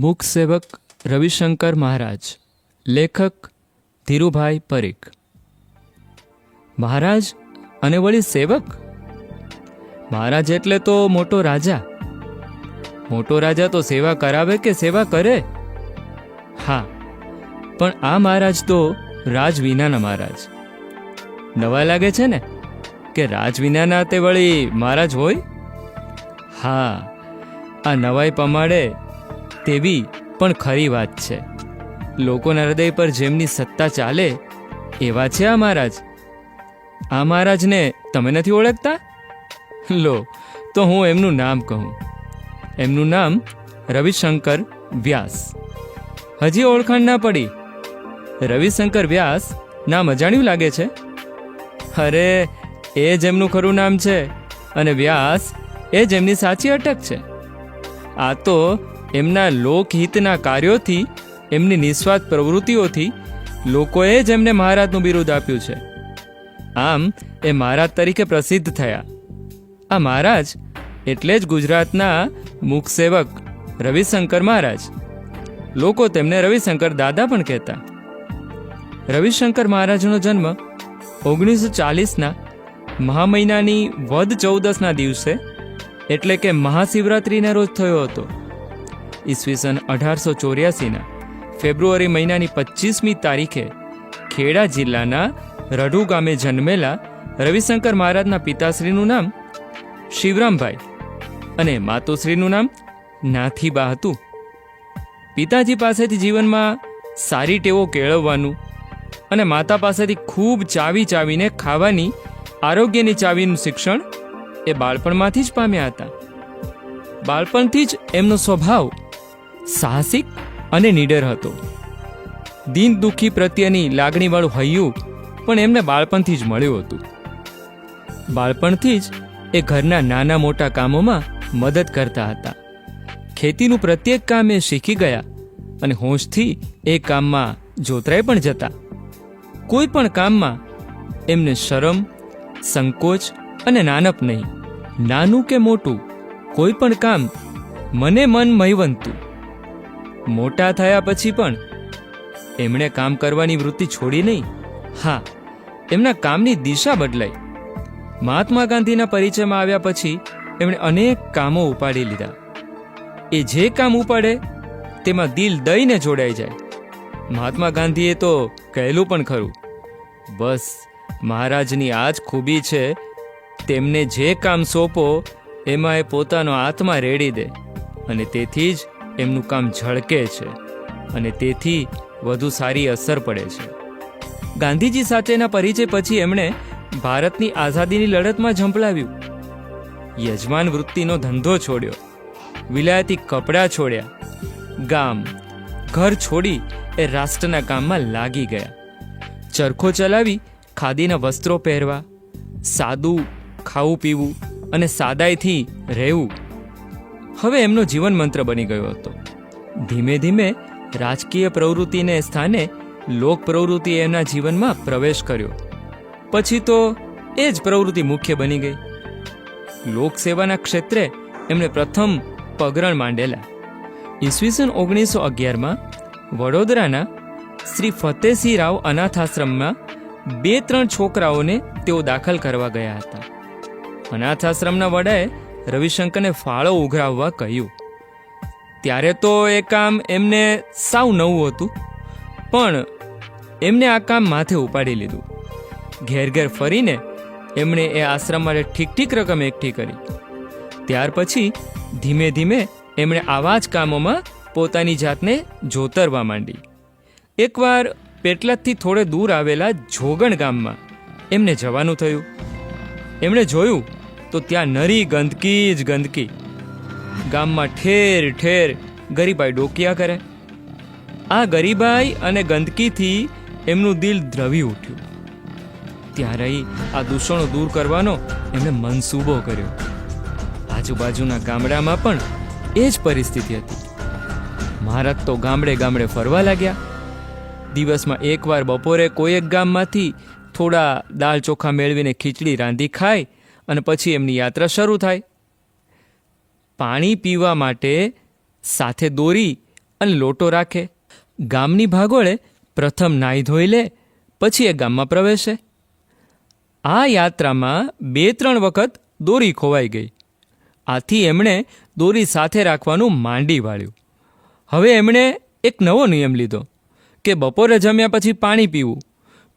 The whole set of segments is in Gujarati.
મૂક સેવક રવિશંકર મહારાજ. લેખક ધીરુભાઈ પરીખ. મહારાજ અને વળી સેવક. મહારાજ એટલે તો મોટો રાજા. મોટો રાજા તો સેવા કરાવે કે સેવા કરે? હા, પણ આ મહારાજ તો રાજ વિનાના મહારાજ. નવા લાગે છે ને કે રાજ વિનાના તે વળી મહારાજ હોય? હા, આ નવાઈ પમાડે તેવી પણ ખરી વાત છે. લોકોના હૃદય પર જેમની સત્તા ચાલે એવા છે આ મહારાજ. આ મહારાજને તમે નથી ઓળખતા? લો, તો હું એમનું નામ કહું. એમનું નામ રવિશંકર વ્યાસ. હજી ઓળખાણ ના પડી? રવિશંકર વ્યાસ નામ અજાણ્યું લાગે છે? અરે, એ જ એમનું ખરું નામ છે, અને વ્યાસ એ જ એમની સાચી અટક છે. આ તો એમના લોકહિતના કાર્યોથી, એમની નિસ્વાર્થ પ્રવૃત્તિઓથી લોકોએ જ એમને મહારાજનું બિરુદ આપ્યું છે. આમ એ મહારાજ તરીકે પ્રસિદ્ધ થયા. આ મહારાજ એટલે જ ગુજરાતના મૂકસેવક રવિશંકર મહારાજ. લોકો તેમને રવિશંકર દાદા પણ કહેતા. રવિશંકર મહારાજનો જન્મ 1940ના મહા મહિનાની વદ 14ના દિવસે એટલે કે મહાશિવરાત્રિના રોજ થયો હતો. ઈસવીસન 1884ના ફેબ્રુઆરી મહિનાની 25મી તારીખે ખેડા જિલ્લાના રઢુ ગામે જન્મેલા રવિશંકર મહારાજના પિતાશ્રીનું નામ શિવરામભાઈ અને માતુશ્રીનું નામ નાથીબા હતું. પિતાજી પાસેથી જીવનમાં સારી ટેવો કેળવવાનું અને માતા પાસેથી ખૂબ ચાવીને ખાવાની આરોગ્યની ચાવીનું શિક્ષણ એ બાળપણમાંથી જ પામ્યા હતા. બાળપણથી જ એમનો સ્વભાવ સાહસિક અને નીડર હતો. દીન દુઃખી પ્રત્યેની લાગણીવાળું હૈયું પણ એમને બાળપણથી જ મળ્યું હતું. બાળપણથી જ એ ઘરના નાના મોટા કામોમાં મદદ કરતા હતા. ખેતીનું પ્રત્યેક કામ એ શીખી ગયા અને હોંશથી એ કામમાં જોતરાઈ પણ જતા. કોઈ પણ કામમાં એમને શરમ, સંકોચ અને નાનપ નહીં. નાનું કે મોટું કોઈ પણ કામ મને મન મહીવંતું. મોટા થયા પછી પણ એમણે કામ કરવાની વૃત્તિ છોડી નહીં. હા, એમના કામની દિશા બદલાઈ. મહાત્મા ગાંધીના પરિચયમાં આવ્યા પછી એમણે અનેક કામો ઉપાડી લીધા. એ જે કામ ઉપાડે તેમાં દિલ દઈને જોડાઈ જાય. મહાત્મા ગાંધીએ તો કહેલું પણ ખરું, બસ મહારાજની આ જ ખૂબી છે, તેમને જે કામ સોંપો એમાં એ પોતાનો આત્મા રેડી દે અને તેથી જ એમનું કામ ઝળકે છે અને તેથી વધુ સારી અસર પડે છે. ગાંધીજી સાથેના પરિચય પછી એમણે ભારતની આઝાદીની લડતમાં ઝંપલાવ્યું. યજમાન વૃત્તિનો ધંધો છોડ્યો, વિલાયતી કપડાં છોડ્યા, ગામ ઘર છોડી એ રાષ્ટ્રના કામમાં લાગી ગયા. ચરખો ચલાવી ખાદીના વસ્ત્રો પહેરવા, સાદું ખાવું પીવું અને સાદાઈથી રહેવું હવે એમનો જીવન મંત્ર બની ગયો હતો. ધીમે ધીમે રાજકીય પ્રવૃત્તિને સ્થાને લોક પ્રવૃત્તિએ એમના જીવનમાં પ્રવેશ કર્યો. પછી તો એ જ પ્રવૃત્તિ મુખ્ય બની ગઈ. લોકસેવાના ક્ષેત્રે એમણે પ્રથમ પગરણ માંડેલા. ઈસવીસન 1911માં વડોદરાના શ્રી ફતેસિંહ રાવ અનાથાશ્રમમાં 2-3 છોકરાઓને તેઓ દાખલ કરવા ગયા હતા. અનાથાશ્રમના વડાએ રવિશંકરને ફાળો ઉઘરાવવા કહ્યું. ત્યારે તો એ કામ એમને સાવ નવું હતું, પણ એમને આ કામ માથે ઉપાડી લીધું. ઘેર ઘેર ફરીને એમણે એ આશ્રમ માટે ઠીક રકમ એકઠી કરી. ત્યાર પછી ધીમે ધીમે એમણે આવા જ કામોમાં પોતાની જાતને જોતરવા માંડી. એકવાર પેટલાદથી થોડે દૂર આવેલા જોગણ ગામમાં એમને જવાનું થયું. એમણે જોયું તો ત્યાં નરી ગંદકી જ ગંદકી. ગામમાં ઠેર ઠેર ગરીબાઈ ડોકિયા કરે. આ ગરીબાઈ અને ગંદકીથી એમનું દિલ દ્રવી ઉઠ્યું. ત્યાં રહી આ દૂષણો દૂર કરવાનો એમણે મનસૂબો કર્યો. આજુબાજુના ગામડામાં પણ એ જ પરિસ્થિતિ હતી. મહારાજ તો ગામડે ગામડે ફરવા લાગ્યા. દિવસમાં એકવાર બપોરે કોઈ એક ગામમાંથી થોડા દાળ ચોખા મેળવીને ખીચડી રાંધી ખાય અને પછી એમની યાત્રા શરૂ થાય. પાણી પીવા માટે સાથે દોરી અને લોટો રાખે. ગામની ભાગોળે પ્રથમ નાહી ધોઈ લે, પછી એ ગામમાં પ્રવેશે. આ યાત્રામાં 2-3 વખત દોરી ખોવાઈ ગઈ. આથી એમણે દોરી સાથે રાખવાનું માંડી વાળ્યું. હવે એમણે એક નવો નિયમ લીધો કે બપોરે જમ્યા પછી પાણી પીવું,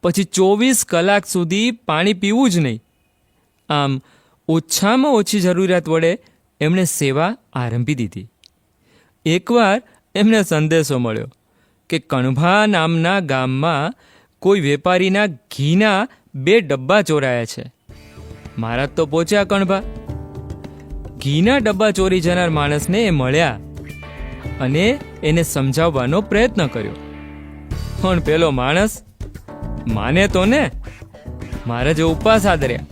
પછી 24 કલાક સુધી પાણી પીવું જ નહીં. આમ ઓછામાં ઓછી જરૂરિયાત વડે એમણે સેવા આરંભી દીધી. એકવાર એમને સંદેશો મળ્યો કે કણભા નામના ગામમાં કોઈ વેપારીના ઘીના 2 ડબ્બા ચોરાયા છે. મહારાજ તો પહોંચ્યા કણભા. ઘીના ડબ્બા ચોરી જનાર માણસને એ મળ્યા અને એને સમજાવવાનો પ્રયત્ન કર્યો, પણ પેલો માણસ માને તો ને. મહારાજે ઉપવાસ આદર્યા,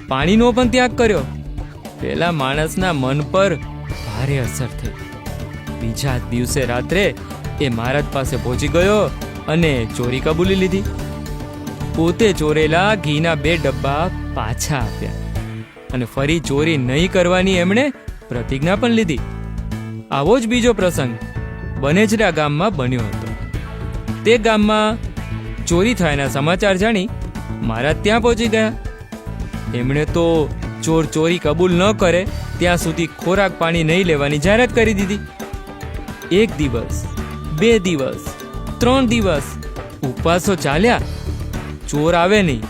પાણીનો પણ ત્યાગ કર્યો. પેલા માણસના મન પર ભારે અસર થઈ. બીજા દિવસે રાત્રે એ મહારાજ પાસે પહોંચી ગયો અને ચોરી કબૂલી લીધી. પોતે ચોરેલા ઘીના 2 ડબ્બા પાછા આપ્યા અને ફરી ચોરી નહીં કરવાની એમણે પ્રતિજ્ઞા પણ લીધી. આવો જ બીજો પ્રસંગ બનેજરા ગામમાં બન્યો હતો. તે ગામમાં ચોરી થયાના સમાચાર જાણી મહારાજ ત્યાં પહોંચી ગયા. એમણે તો ચોર ચોરી કબૂલ ન કરે ત્યાં સુધી ખોરાક પાણી નહીં લેવાની જાહેરાત કરી દીધી. 1 દિવસ, 2 દિવસ, 3 દિવસ ઉપવાસો ચાલ્યા, ચોર આવે નહીં.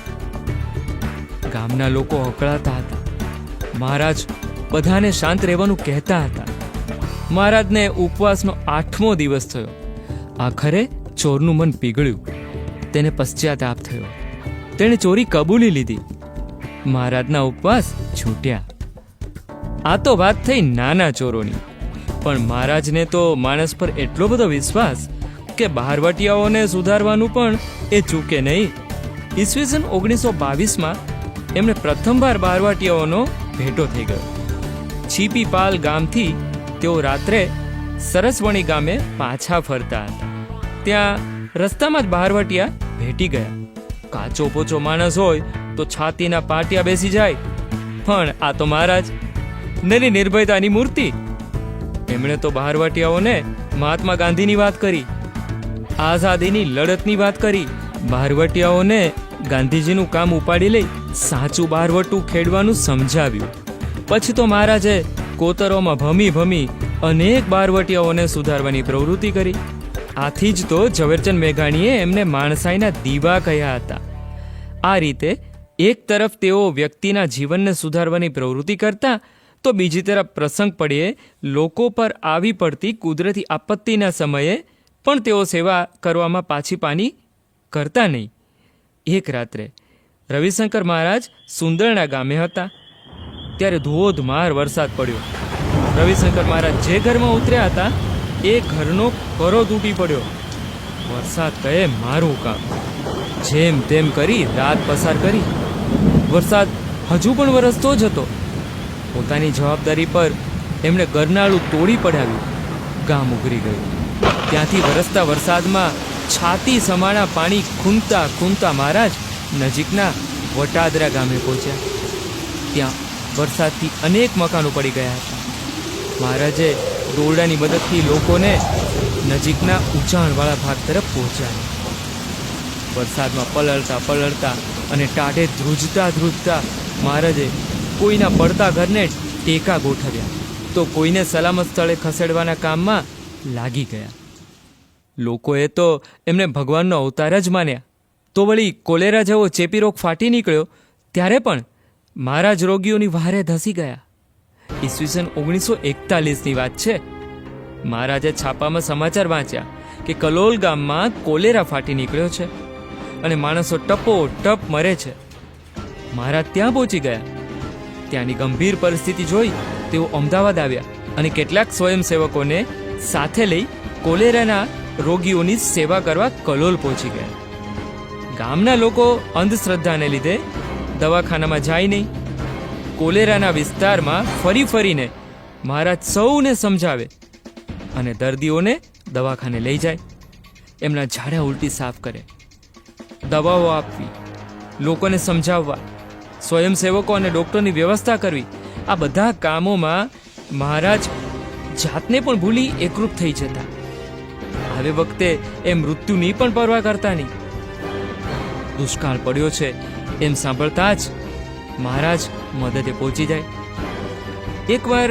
ગામના લોકો હકળાતા હતા. મહારાજ બધાને શાંત રહેવાનું કહેતા હતા. મહારાજને ઉપવાસનો 8મો દિવસ થયો. આખરે ચોરનું મન પીગળ્યું. તેને પશ્ચાતાપ થયો. તેણે ચોરી કબૂલી લીધી. મહારાજના ઉપવાસ છૂટ્યા. આ તો વાત થઈ નાના ચોરોની. પણ મહારાજને તો માણસ પર એટલો બધો વિશ્વાસ કે બહારવટીયાઓને સુધારવાનું પણ એ ચૂકે નહીં. ઈસવીસન 1922માં એમણે પ્રથમવાર બહારવટીયાઓનો ભેટો થઈ ગયો. છીપીપાલ ગામથી તેઓ રાત્રે સરસવણી ગામે પાછા ફરતા હતા. ત્યાં રસ્તામાં જ બહારવટીયા ભેટી ગયા. કાચો પોચો માણસ હોય તો છાતીના પાટિયા બેસી જાય, પણ આ તો મહારાજ નરી નિર્ભયતાની મૂર્તિ. એમણે તો બહારવટીયાઓને મહાત્મા ગાંધીની વાત કરી, આઝાદીની લડતની વાત કરી. બહારવટીયાઓને ગાંધીજીનું કામ ઉપાડી લઈ સાચું બહારવટું ખેડવાનું સમજાવ્યું. પછી તો મહારાજે કોતરોમાં ભમી ભમી અનેક બહારવટીયાઓને સુધારવાની પ્રવૃત્તિ કરી. આથી જ તો ઝવેરચંદ મેઘાણીએ એમને માણસાઈના દીવા કહ્યા હતા. આ રીતે એક તરફ તેઓ વ્યક્તિના જીવનને સુધારવાની પ્રવૃત્તિ કરતા, તો બીજી તરફ પ્રસંગ પડ્યે લોકો પર આવી પડતી કુદરતી આપત્તિના સમયે પણ તેઓ સેવા કરવામાં પાછી પાની કરતા નહીં. એક રાત્રે રવિશંકર મહારાજ સુંદરણા ગામે હતા. ત્યારે ધોધમાર વરસાદ પડ્યો. રવિશંકર મહારાજ જે ઘરમાં ઉતર્યા હતા એ ઘરનો કરો તૂટી પડ્યો. વરસાદ કહે મારું કામ. જેમ તેમ કરી રાત પસાર કરી. વરસાદ હજુ પણ વરસતો જ હતો. પોતાની જવાબદારી પર એમણે ગરનાળું તોડી પડાવ્યું. ગામ ઉઘરી ગયું. ત્યાંથી વરસતા વરસાદમાં છાતી સમાણા પાણી ખૂંદતા ખૂંદતા મહારાજ નજીકના વટાદરા ગામે પહોંચ્યા. ત્યાં વરસાદથી અનેક મકાનો પડી ગયા હતા. મહારાજે દોરડાની મદદથી લોકોને નજીકના ઊંચાણવાળા ભાગ તરફ પહોંચાડ્યા. વરસાદમાં પલળતા પલળતા અને ટાઢે ધ્રુજતા ધ્રુજતા મહારાજે કોઈના પડતા ઘરને ટેકા ગોઠવ્યા, તો કોઈને સલામત સ્થળે ખસેડવાના કામમાં લાગી ગયા. લોકોએ તો એમને ભગવાનનો અવતાર જ માન્યા. તો વળી કોલેરા જેવો ચેપી રોગ ફાટી નીકળ્યો ત્યારે પણ મહારાજ રોગીઓની વહારે ધસી ગયા. ઈસવીસન 1941ની વાત છે. મહારાજે છાપામાં સમાચાર વાંચ્યા કે કલોલ ગામમાં કોલેરા ફાટી નીકળ્યો છે અને માણસો ટપો ટપ મરે છે. મહારાજ ત્યાં પહોંચી ગયા. ત્યાંની ગંભીર પરિસ્થિતિ જોઈ તેઓ અમદાવાદ આવ્યા અને કેટલાક સ્વયંસેવકોને સાથે લઈ કોલેરાના રોગીઓની સેવા કરવા કલોલ પહોંચી ગયા. ગામના લોકો અંધશ્રદ્ધાને લીધે દવાખાનામાં જાય નહીં. કોલેરાના વિસ્તારમાં ફરી ફરીને મહારાજ સૌને સમજાવે અને દર્દીઓને દવાખાને લઈ જાય. એમના ઝાડા ઉલટી સાફ કરે, દવાઓ આપવી, લોકોને સમજાવવા, સ્વયંસેવકો અને ડૉક્ટરની વ્યવસ્થા કરવી. આ બધા કામોમાં મહારાજ જાતને પણ ભૂલી એકરૂપ થઈ જતા. આવે વખતે એ મૃત્યુની પણ પરવા કરતા નહીં. દુષ્કાળ પડ્યો છે એમ સાંભળતા જ મહારાજ મદદે પહોંચી જાય. એકવાર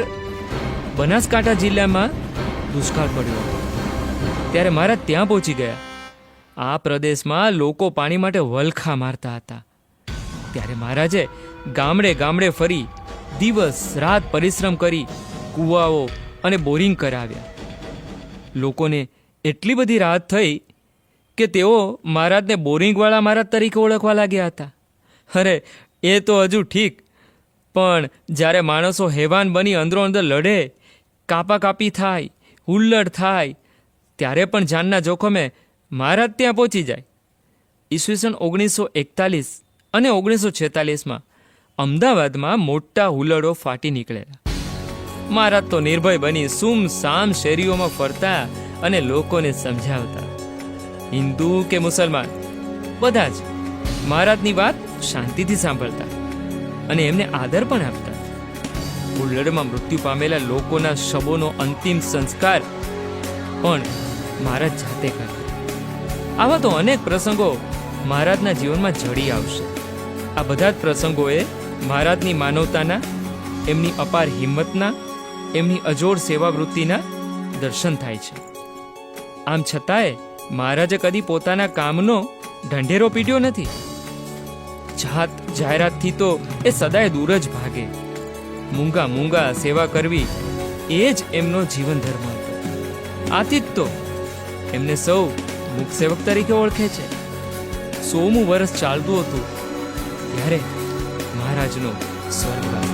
બનાસકાંઠા જિલ્લામાં દુષ્કાળ પડ્યો ત્યારે મહારાજ ત્યાં પહોંચી ગયા. આ પ્રદેશમાં લોકો પાણી માટે વલખા મારતા હતા. ત્યારે મહારાજે ગામડે ગામડે ફરી દિવસ રાત પરિશ્રમ કરી કૂવાઓ અને બોરિંગ કરાવ્યા. લોકોને એટલી બધી રાહત થઈ કે તેઓ મહારાજને બોરિંગવાળા મહારાજ તરીકે ઓળખવા લાગ્યા હતા. અરે એ તો હજુ ઠીક, પણ જ્યારે માણસો હેવાન બની અંદરો અંદર લડે, કાપાકાપી થાય, હુલ્લડ થાય, ત્યારે પણ જાનના જોખમે મહારાજ ત્યાં પહોંચી જાય. ઈસવીસન 1941 અને 1946માં અમદાવાદમાં મોટા હુલ્લડો ફાટી નીકળેલા. મહારાજ તો નિર્ભય બની સુમસામ શેરીઓમાં ફરતા અને લોકોને સમજાવતા. હિન્દુ કે મુસલમાન બધા જ મહારાજની વાત શાંતિથી સાંભળતા અને એમને આદર પણ આપતા. હુલ્લડમાં મૃત્યુ પામેલા લોકોના શબોનો અંતિમ સંસ્કાર પણ મહારાજ જાતે કરતા. આવા તો અનેક પ્રસંગો મહારાજના જીવનમાં જડી આવશે. આ બધા જ પ્રસંગોએ મહારાજની માનવતાના, એમની અપાર હિંમતના, એમની અજોડ સેવાવૃત્તિના દર્શન થાય છે. આમ છતાંય મહારાજે કદી પોતાના કામનો ઢંઢેરો પીટ્યો નથી. જાત જાહેરાતથી તો એ સદાય દૂર જ ભાગે. મૂંગા મૂંગા સેવા કરવી એ જ એમનો જીવન ધર્મ હતો. આથી જ તો એમને સૌ મુખસેવક તરીકે ઓળખે છે. 100મું વર્ષ ચાલતું હતું ત્યારે મહારાજનો સ્વર્ગવાસ.